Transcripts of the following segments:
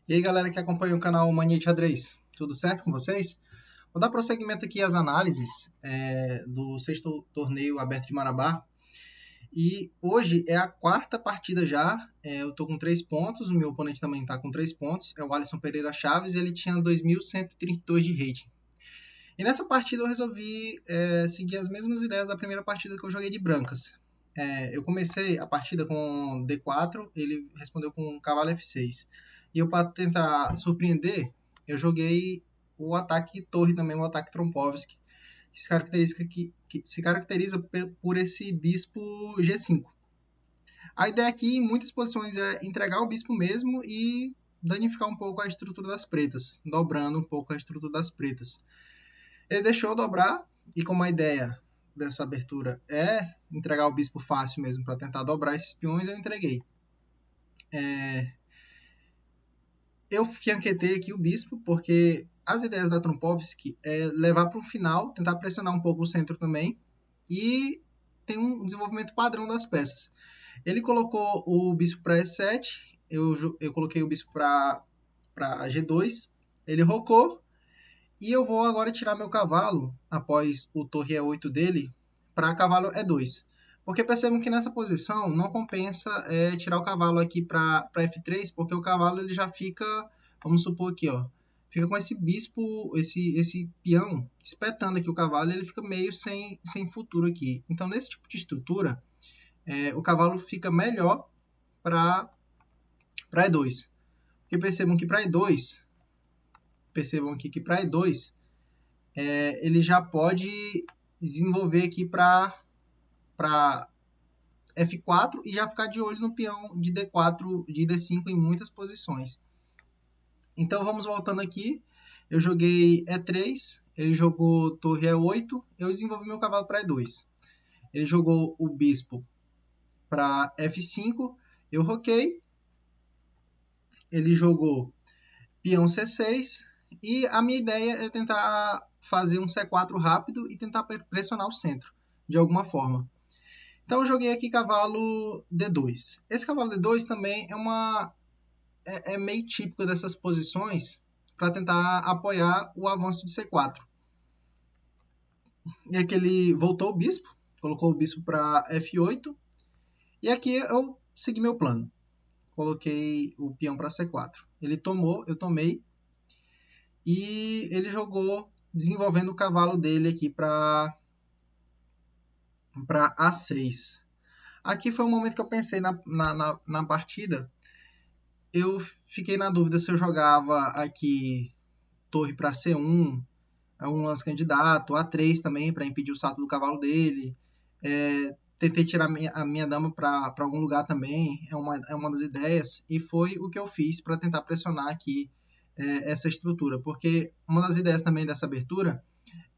E aí, galera que acompanha o canal Mania de Xadrez, tudo certo com vocês? Vou dar prosseguimento aqui às análises do sexto torneio aberto de Marabá. E hoje é a quarta partida já. Eu tô com 3 pontos, o meu oponente também tá com 3 pontos. É o Alisson Pereira Chaves e ele tinha 2.132 de rating. E nessa partida eu resolvi seguir as mesmas ideias da primeira partida que eu joguei de brancas. Eu comecei a partida com D4, ele respondeu com cavalo F6. E eu, para tentar surpreender, eu joguei o ataque torre também, o ataque Trompovski, que se caracteriza por esse bispo G5. A ideia aqui, em muitas posições, é entregar o bispo mesmo e danificar um pouco a estrutura das pretas, dobrando um pouco a estrutura das pretas. Ele deixou dobrar, e como a ideia dessa abertura é entregar o bispo fácil mesmo para tentar dobrar esses peões, eu entreguei. Eu fianquetei aqui o bispo, porque as ideias da Trompovski é levar para o final, tentar pressionar um pouco o centro também, e tem um desenvolvimento padrão das peças. Ele colocou o bispo para E7, eu coloquei o bispo para G2, ele rocou, e eu vou agora tirar meu cavalo, após o torre E8 dele, para cavalo E2. Porque percebam que nessa posição não compensa tirar o cavalo aqui para F3, porque o cavalo ele já fica, vamos supor aqui, ó, fica com esse bispo, esse peão espetando aqui o cavalo, e ele fica meio sem futuro aqui. Então, nesse tipo de estrutura, o cavalo fica melhor para E2. Porque percebam aqui que para E2 ele já pode desenvolver aqui para F4 e já ficar de olho no peão de D4, de D5 em muitas posições. Então vamos voltando aqui. Eu joguei E3, ele jogou torre E8, eu desenvolvi meu cavalo para E2. Ele jogou o bispo para F5, eu roquei. Ele jogou peão C6 e a minha ideia é tentar fazer um C4 rápido e tentar pressionar o centro de alguma forma. Então eu joguei aqui cavalo D2. Esse cavalo D2 também é meio típico dessas posições para tentar apoiar o avanço de C4. E aqui ele voltou o bispo, colocou o bispo para F8. E aqui eu segui meu plano. Coloquei o peão para C4. Ele tomou, eu tomei. E ele jogou desenvolvendo o cavalo dele aqui para A6. Aqui foi um momento que eu pensei na partida. Eu fiquei na dúvida se eu jogava aqui torre para C1, um lance candidato, A3 também para impedir o salto do cavalo dele. Tentei tirar a minha dama para algum lugar também, é uma das ideias, e foi o que eu fiz para tentar pressionar aqui essa estrutura, porque uma das ideias também dessa abertura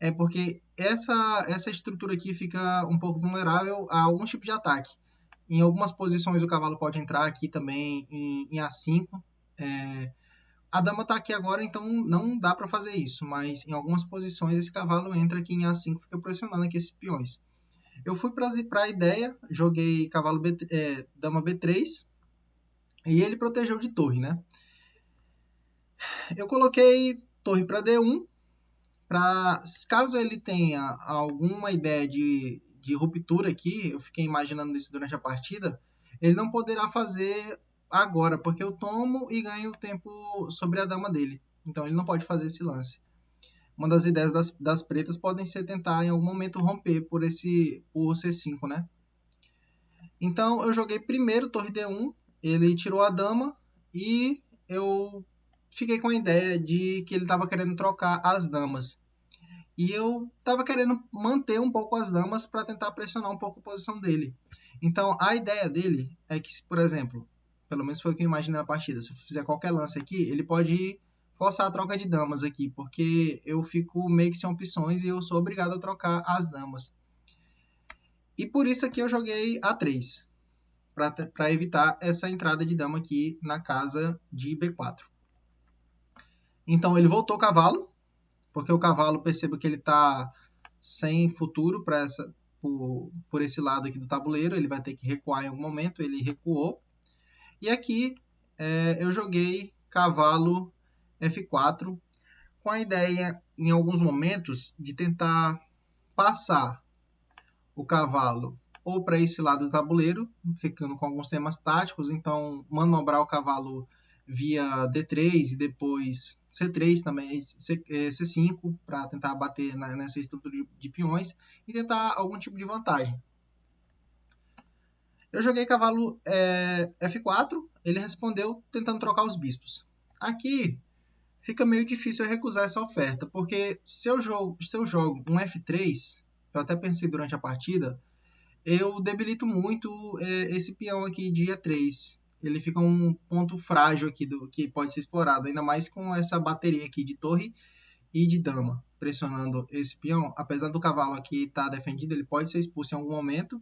é porque essa estrutura aqui fica um pouco vulnerável a algum tipo de ataque. Em algumas posições o cavalo pode entrar aqui também em A5. A dama está aqui agora, então não dá para fazer isso, mas em algumas posições esse cavalo entra aqui em A5 e fica pressionando aqui esses peões. Eu fui para a ideia, joguei cavalo dama B3 e ele protegeu de torre, né? Eu coloquei torre para D1, caso ele tenha alguma ideia de ruptura aqui, eu fiquei imaginando isso durante a partida, ele não poderá fazer agora, porque eu tomo e ganho tempo sobre a dama dele. Então ele não pode fazer esse lance. Uma das ideias das pretas podem ser tentar em algum momento romper por C5, né? Então eu joguei primeiro torre D1, ele tirou a dama e eu fiquei com a ideia de que ele estava querendo trocar as damas. E eu estava querendo manter um pouco as damas para tentar pressionar um pouco a posição dele. Então a ideia dele é que, por exemplo, pelo menos foi o que eu imaginei na partida, se eu fizer qualquer lance aqui, ele pode forçar a troca de damas aqui, porque eu fico meio que sem opções e eu sou obrigado a trocar as damas. E por isso aqui eu joguei A3, para evitar essa entrada de dama aqui na casa de B4. Então ele voltou o cavalo, porque o cavalo, perceba que ele está sem futuro por esse lado aqui do tabuleiro, ele vai ter que recuar em algum momento, ele recuou. E aqui eu joguei cavalo F4, com a ideia, em alguns momentos, de tentar passar o cavalo ou para esse lado do tabuleiro, ficando com alguns temas táticos, então manobrar o cavalo via D3 e depois C3 também, C5, para tentar bater nessa estrutura de peões e tentar algum tipo de vantagem. Eu joguei cavalo F4, ele respondeu tentando trocar os bispos. Aqui fica meio difícil eu recusar essa oferta, porque se eu jogo um F3, eu até pensei durante a partida, eu debilito muito esse peão aqui de E3. Ele fica um ponto frágil aqui que pode ser explorado, ainda mais com essa bateria aqui de torre e de dama pressionando esse peão. Apesar do cavalo aqui estar defendido, ele pode ser expulso em algum momento,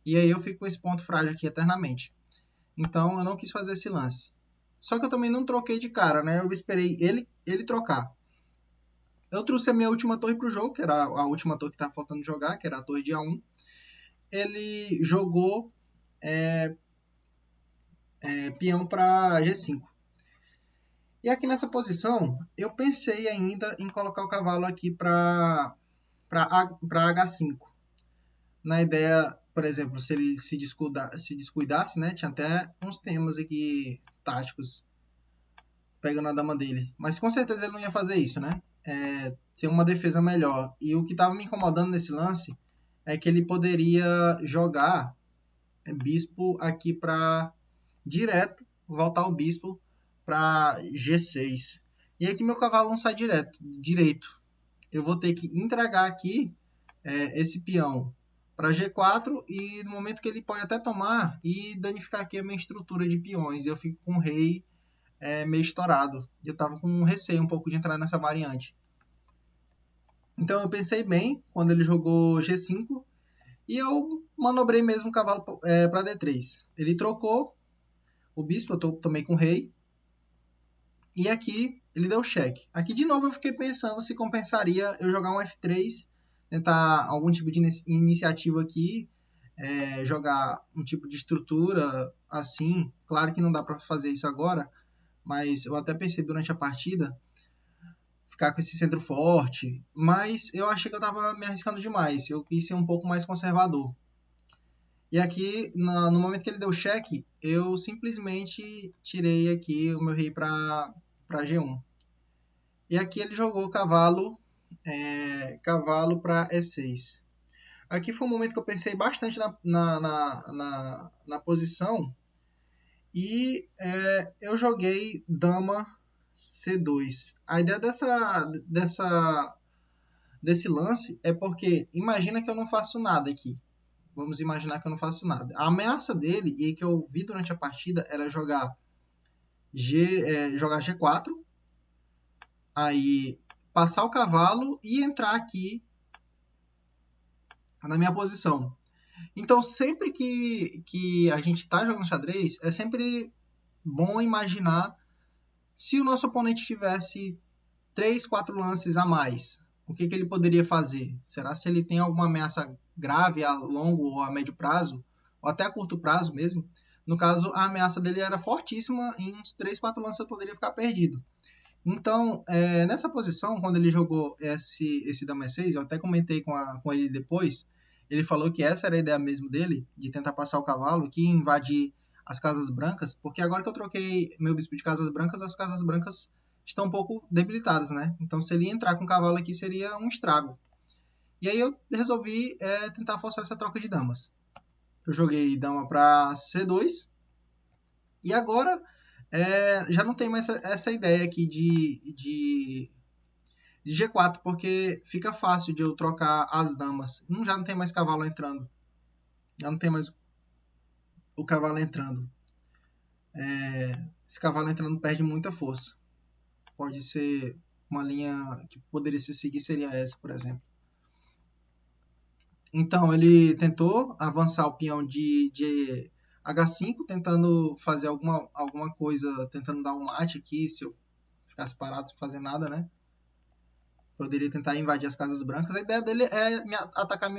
e aí eu fico com esse ponto frágil aqui eternamente. Então eu não quis fazer esse lance. Só que eu também não troquei de cara, né? Eu esperei ele trocar. Eu trouxe a minha última torre para o jogo, que era a última torre que estava faltando jogar, que era a torre de A1. Ele jogou peão para G5. E aqui nessa posição, eu pensei ainda em colocar o cavalo aqui para H5. Na ideia, por exemplo, se ele se descuidasse, né? Tinha até uns temas aqui táticos pegando a dama dele. Mas com certeza ele não ia fazer isso, né? Ter uma defesa melhor. E o que estava me incomodando nesse lance é que ele poderia jogar bispo aqui para direto, voltar o bispo para G6. E aqui meu cavalo não sai direito. Eu vou ter que entregar aqui esse peão para G4 e no momento que ele pode até tomar e danificar aqui a minha estrutura de peões. Eu fico com o rei meio estourado. Eu estava com receio um pouco de entrar nessa variante. Então eu pensei bem quando ele jogou G5 e eu manobrei mesmo o cavalo para D3. Ele trocou o bispo, eu tomei com o rei. E aqui ele deu cheque. Aqui de novo eu fiquei pensando se compensaria eu jogar um F3, tentar algum tipo de iniciativa aqui, jogar um tipo de estrutura assim. Claro que não dá para fazer isso agora, mas eu até pensei durante a partida ficar com esse centro forte, mas eu achei que eu estava me arriscando demais. Eu quis ser um pouco mais conservador. E aqui, no momento que ele deu cheque, eu simplesmente tirei aqui o meu rei para G1. E aqui ele jogou cavalo para E6. Aqui foi um momento que eu pensei bastante na posição e eu joguei dama C2. A ideia desse lance é porque imagina que eu não faço nada aqui. Vamos imaginar que eu não faço nada. A ameaça dele, e que eu vi durante a partida, era jogar G4, aí passar o cavalo e entrar aqui na minha posição. Então, sempre que a gente está jogando xadrez, é sempre bom imaginar se o nosso oponente tivesse 3, 4 lances a mais, o que ele poderia fazer? Será se ele tem alguma ameaça grave a longo ou a médio prazo, ou até a curto prazo mesmo? No caso, a ameaça dele era fortíssima, em uns 3, 4 lances eu poderia ficar perdido. Então, nessa posição, quando ele jogou esse dama E6, eu até comentei com ele depois, ele falou que essa era a ideia mesmo dele, de tentar passar o cavalo, que invadir as casas brancas, porque agora que eu troquei meu bispo de casas brancas, as casas brancas estão um pouco debilitadas, né? Então, se ele entrar com o cavalo aqui, seria um estrago. E aí eu resolvi tentar forçar essa troca de damas. Eu joguei dama para C2, e agora já não tem mais essa ideia aqui de G4, porque fica fácil de eu trocar as damas. Já não tem mais cavalo entrando. Já não tem mais o cavalo entrando. Esse cavalo entrando perde muita força. Pode ser uma linha que poderia se seguir, seria essa, por exemplo. Então, ele tentou avançar o peão de H5, tentando fazer alguma coisa, tentando dar um mate aqui, se eu ficasse parado sem fazer nada, né? Poderia tentar invadir as casas brancas. A ideia dele é atacar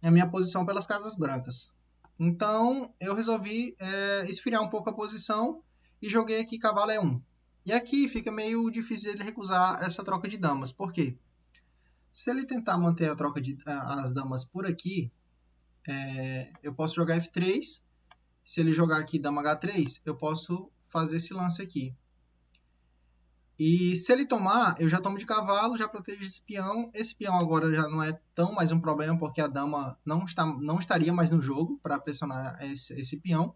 a minha posição pelas casas brancas. Então, eu resolvi esfriar um pouco a posição e joguei aqui cavalo E1. E aqui fica meio difícil dele recusar essa troca de damas. Por quê? Se ele tentar manter a troca de as damas por aqui, eu posso jogar F3. Se ele jogar aqui dama H3, eu posso fazer esse lance aqui. E se ele tomar, eu já tomo de cavalo, já protejo esse peão. Esse peão agora já não é tão mais um problema, porque a dama não estaria mais no jogo para pressionar esse peão.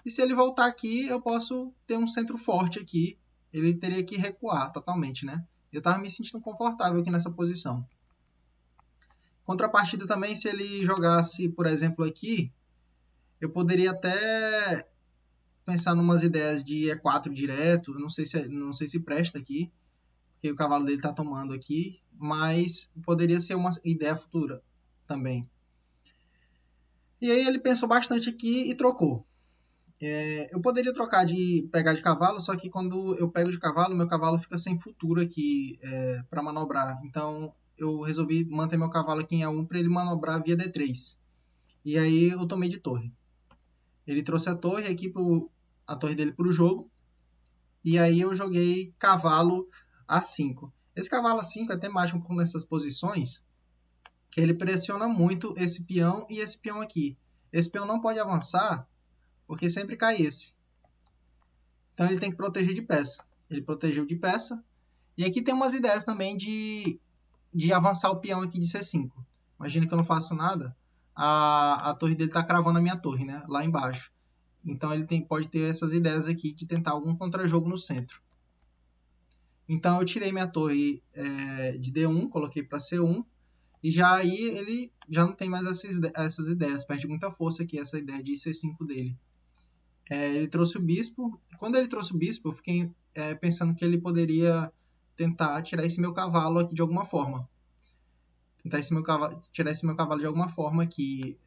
E se ele voltar aqui, eu posso ter um centro forte aqui. Ele teria que recuar totalmente, né? Eu estava me sentindo confortável aqui nessa posição. Contrapartida também, se ele jogasse, por exemplo, aqui, eu poderia até pensar em umas ideias de E4 direto. Não sei se presta aqui, porque o cavalo dele está tomando aqui, mas poderia ser uma ideia futura também. E aí ele pensou bastante aqui e trocou. Eu poderia pegar de cavalo, só que quando eu pego de cavalo, meu cavalo fica sem futuro aqui para manobrar. Então eu resolvi manter meu cavalo aqui em A1 para ele manobrar via D3. E aí eu tomei de torre. Ele trouxe a torre aqui, a torre dele para o jogo. E aí eu joguei cavalo A5. Esse cavalo A5 é até mágico nessas posições, que ele pressiona muito esse peão e esse peão aqui. Esse peão não pode avançar, porque sempre cai esse. Então ele tem que proteger de peça. Ele protegeu de peça. E aqui tem umas ideias também de avançar o peão aqui de C5. Imagina que eu não faço nada. A torre dele está cravando a minha torre, né? Lá embaixo. Então ele pode ter essas ideias aqui de tentar algum contra-jogo no centro. Então eu tirei minha torre de D1, coloquei para C1. E já aí ele já não tem mais essas ideias. Perde muita força aqui essa ideia de C5 dele. Ele trouxe o bispo. Quando ele trouxe o bispo, eu fiquei pensando que ele poderia tentar tirar esse meu cavalo aqui de alguma forma. Tirar esse meu cavalo de alguma forma aqui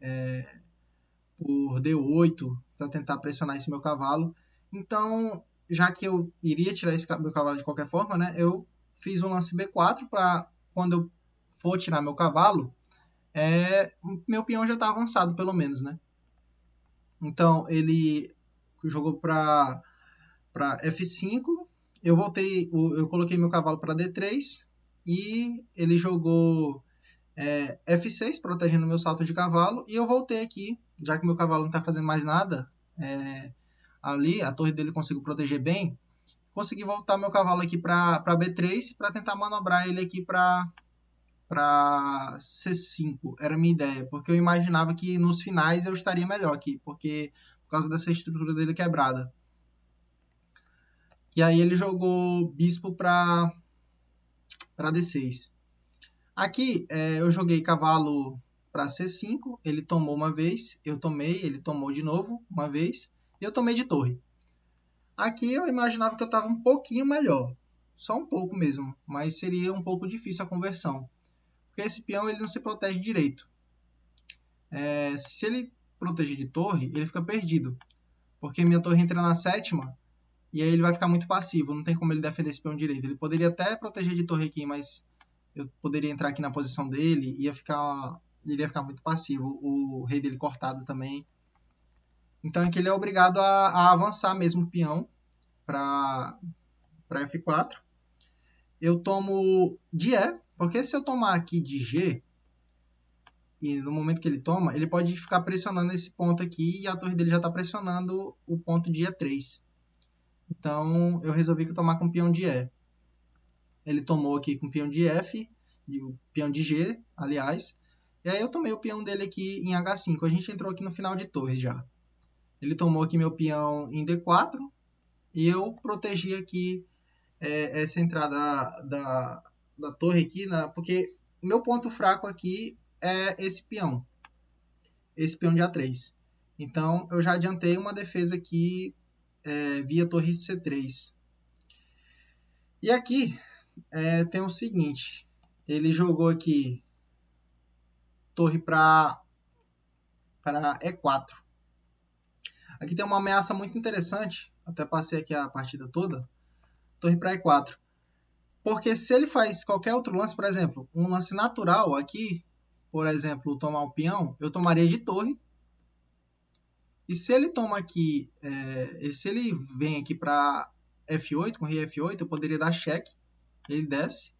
por D8, para tentar pressionar esse meu cavalo. Então, já que eu iria tirar esse meu cavalo de qualquer forma, né, eu fiz um lance B4 para quando eu for tirar meu cavalo, meu peão já está avançado, pelo menos, né? Então, ele jogou para F5, eu coloquei meu cavalo para D3 e ele jogou F6, protegendo meu salto de cavalo, e eu voltei aqui, já que meu cavalo não está fazendo mais nada, ali a torre dele consigo proteger bem, consegui voltar meu cavalo aqui para B3 para tentar manobrar ele aqui para C5, era a minha ideia, porque eu imaginava que nos finais eu estaria melhor aqui, por causa dessa estrutura dele quebrada. E aí ele jogou bispo para D6. Aqui eu joguei cavalo para C5, ele tomou uma vez, eu tomei, ele tomou de novo uma vez, e eu tomei de torre. Aqui eu imaginava que eu estava um pouquinho melhor, só um pouco mesmo, mas seria um pouco difícil a conversão, porque esse peão ele não se protege direito. Se ele proteger de torre, ele fica perdido, porque minha torre entra na sétima, e aí ele vai ficar muito passivo, não tem como ele defender esse peão direito. Ele poderia até proteger de torre aqui, mas eu poderia entrar aqui na posição dele e ele ia ficar muito passivo. O rei dele cortado também. Então aqui ele é obrigado a avançar mesmo o peão para F4. Eu tomo de E, porque se eu tomar aqui de G, e no momento que ele toma, ele pode ficar pressionando esse ponto aqui e a torre dele já está pressionando o ponto de E3. Então eu resolvi que eu tomar com o peão de E. Ele tomou aqui com o peão de F, o peão de G, aliás. E aí eu tomei o peão dele aqui em H5. A gente entrou aqui no final de torre já. Ele tomou aqui meu peão em D4 e eu protegi aqui essa entrada da torre aqui, porque o meu ponto fraco aqui é esse peão de A3. Então eu já adiantei uma defesa aqui via torre C3. E aqui tem o seguinte, ele jogou aqui torre para E4. Aqui tem uma ameaça muito interessante, até passei aqui a partida toda, torre para E4. Porque se ele faz qualquer outro lance, por exemplo, um lance natural aqui, por exemplo, tomar o peão, eu tomaria de torre. E se ele toma aqui, se ele vem aqui para F8, com rei F8, eu poderia dar cheque. Ele desce,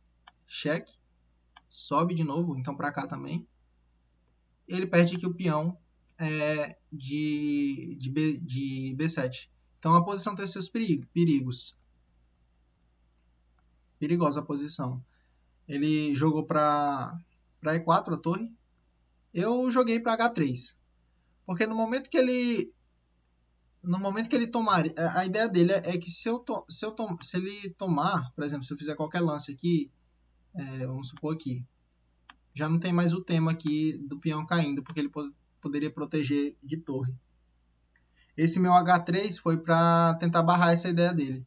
cheque, sobe de novo, então para cá também. Ele perde aqui o peão de B7. Então a posição tem seus perigos. Perigosa a posição. Ele jogou para E4 a torre. Eu joguei para H3. Porque no momento que ele tomar, a ideia dele é que se ele tomar, por exemplo, se eu fizer qualquer lance aqui, vamos supor aqui, já não tem mais o tema aqui do peão caindo, porque ele poderia proteger de torre. Esse meu H3 foi para tentar barrar essa ideia dele.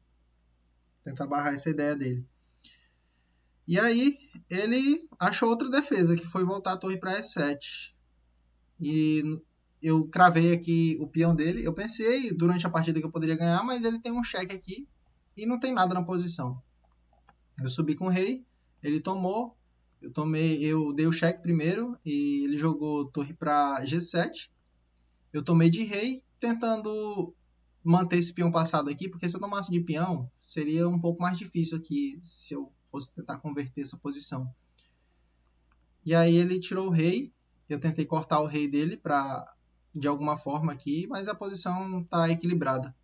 E aí ele achou outra defesa, que foi voltar a torre para E7. E eu cravei aqui o peão dele. Eu pensei durante a partida que eu poderia ganhar, mas ele tem um cheque aqui e não tem nada na posição. Eu subi com o rei, ele tomou, eu dei o cheque primeiro e ele jogou torre para G7. Eu tomei de rei, tentando manter esse peão passado aqui, porque se eu tomasse de peão, seria um pouco mais difícil aqui se eu fosse tentar converter essa posição. E aí ele tirou o rei, eu tentei cortar o rei dele de alguma forma aqui, mas a posição está equilibrada.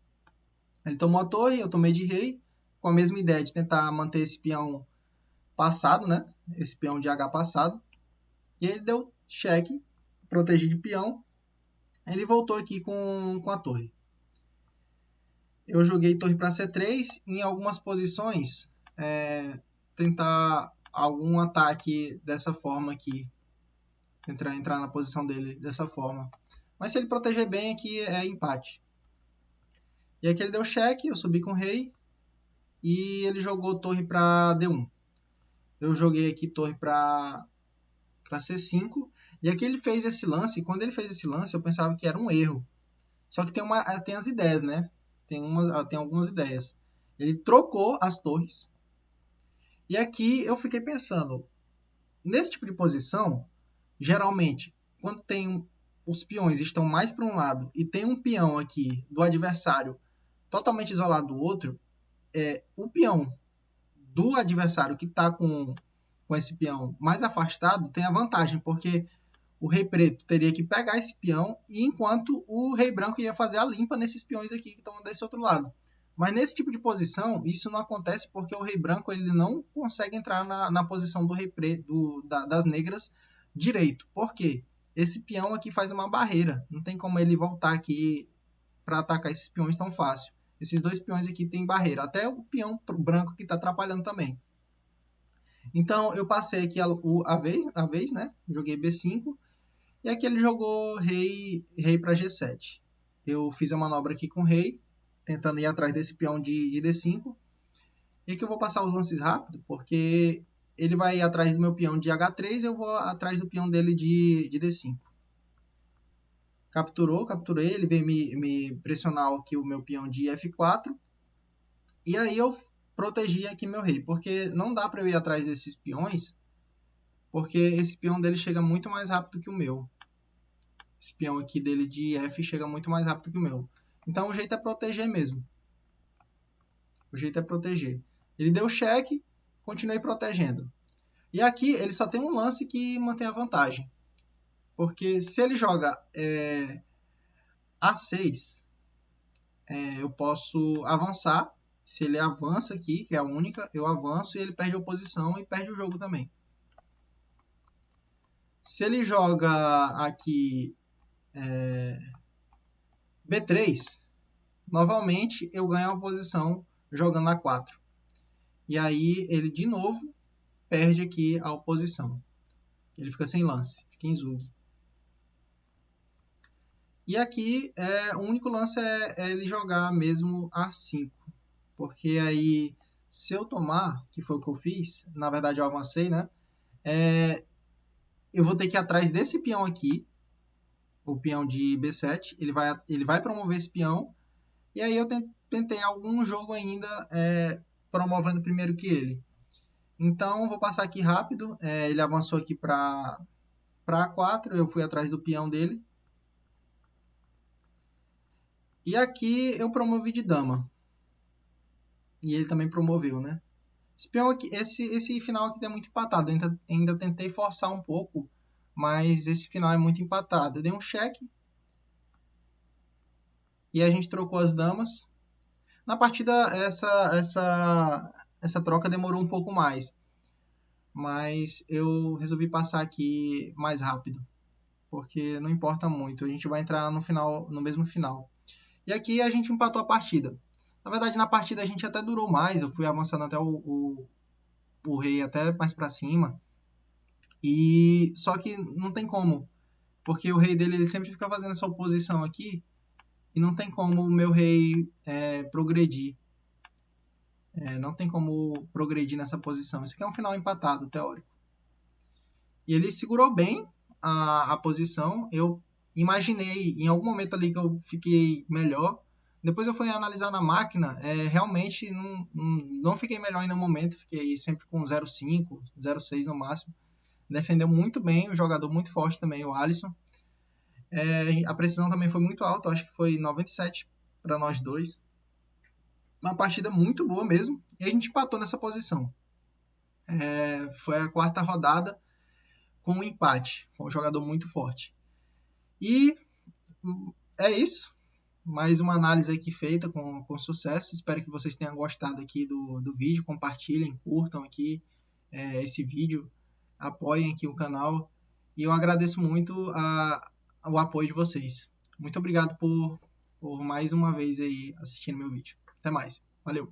Ele tomou a torre, eu tomei de rei, com a mesma ideia de tentar manter esse peão passado, né? Esse peão de H passado. E ele deu cheque, protegido de peão. Ele voltou aqui com a torre. Eu joguei torre para C3. Em algumas posições, tentar algum ataque dessa forma aqui. Entrar na posição dele dessa forma. Mas se ele proteger bem aqui, é empate. E aqui ele deu cheque, eu subi com o rei. E ele jogou torre para D1. Eu joguei aqui torre para C5. E aqui ele fez esse lance. E quando ele fez esse lance, eu pensava que era um erro. Só que tem as ideias, né? Tem algumas ideias. Ele trocou as torres. E aqui eu fiquei pensando, nesse tipo de posição, geralmente, quando os peões estão mais para um lado e tem um peão aqui do adversário totalmente isolado do outro, o peão do adversário que está com esse peão mais afastado tem a vantagem, porque o rei preto teria que pegar esse peão, e enquanto o rei branco ia fazer a limpa nesses peões aqui que estão desse outro lado. Mas nesse tipo de posição, isso não acontece porque o rei branco ele não consegue entrar na posição do rei preto, das negras direito. Por quê? Esse peão aqui faz uma barreira. Não tem como ele voltar aqui para atacar esses peões tão fácil. Esses dois peões aqui tem barreira. Até o peão branco que está atrapalhando também. Então, eu passei aqui a vez, né? Joguei B5. E aqui ele jogou rei para G7. Eu fiz a manobra aqui com o rei, tentando ir atrás desse peão de D5. E aqui eu vou passar os lances rápido, porque ele vai ir atrás do meu peão de H3 e eu vou atrás do peão dele de D5. Capturei, ele veio me pressionar aqui o meu peão de F4. E aí eu protegi aqui meu rei, porque não dá para eu ir atrás desses peões, porque esse peão dele chega muito mais rápido que o meu. Esse peão aqui dele de F chega muito mais rápido que o meu. Então o jeito é proteger mesmo. Ele deu cheque, continuei protegendo. E aqui ele só tem um lance que mantém a vantagem. Porque se ele joga A6, eu posso avançar. Se ele avança aqui, que é a única, eu avanço e ele perde a oposição e perde o jogo também. Se ele joga aqui B3, novamente eu ganho a posição jogando A4. E aí ele de novo perde aqui a oposição. Ele fica sem lance, fica em zug. E aqui o único lance é ele jogar mesmo A5. Porque aí, se eu tomar, que foi o que eu fiz, na verdade eu avancei, né? Eu vou ter que ir atrás desse peão aqui, o peão de B7. Ele vai promover esse peão. E aí eu tentei algum jogo ainda promovendo primeiro que ele. Então, vou passar aqui rápido. Ele avançou aqui para A4. Eu fui atrás do peão dele. E aqui eu promovi de dama. E ele também promoveu, né? Esse peão aqui, esse final aqui é muito empatado. Eu ainda tentei forçar um pouco, mas esse final é muito empatado. Eu dei um cheque e a gente trocou as damas. Na partida, essa troca demorou um pouco mais, mas eu resolvi passar aqui mais rápido, porque não importa muito. A gente vai entrar no final, no mesmo final. E aqui a gente empatou a partida. Na verdade, na partida a gente até durou mais. Eu fui avançando até o rei até mais para cima. E só que não tem como, porque o rei dele ele sempre fica fazendo essa oposição aqui e não tem como o meu rei progredir. Não tem como progredir nessa posição. Isso aqui é um final empatado, teórico. E ele segurou bem a posição. Eu imaginei em algum momento ali que eu fiquei melhor. Depois eu fui analisar na máquina, realmente não fiquei melhor em nenhum momento, fiquei sempre com 0,5, 0,6 no máximo. Defendeu muito bem, o jogador muito forte também, o Alisson. A precisão também foi muito alta, acho que foi 97 para nós dois. Uma partida muito boa mesmo, e a gente empatou nessa posição. Foi a quarta rodada com um empate, com um jogador muito forte. E é isso. Mais uma análise aqui feita com sucesso. Espero que vocês tenham gostado aqui do vídeo. Compartilhem, curtam aqui esse vídeo, apoiem aqui o canal. E eu agradeço muito o apoio de vocês. Muito obrigado por mais uma vez aí assistindo meu vídeo. Até mais. Valeu!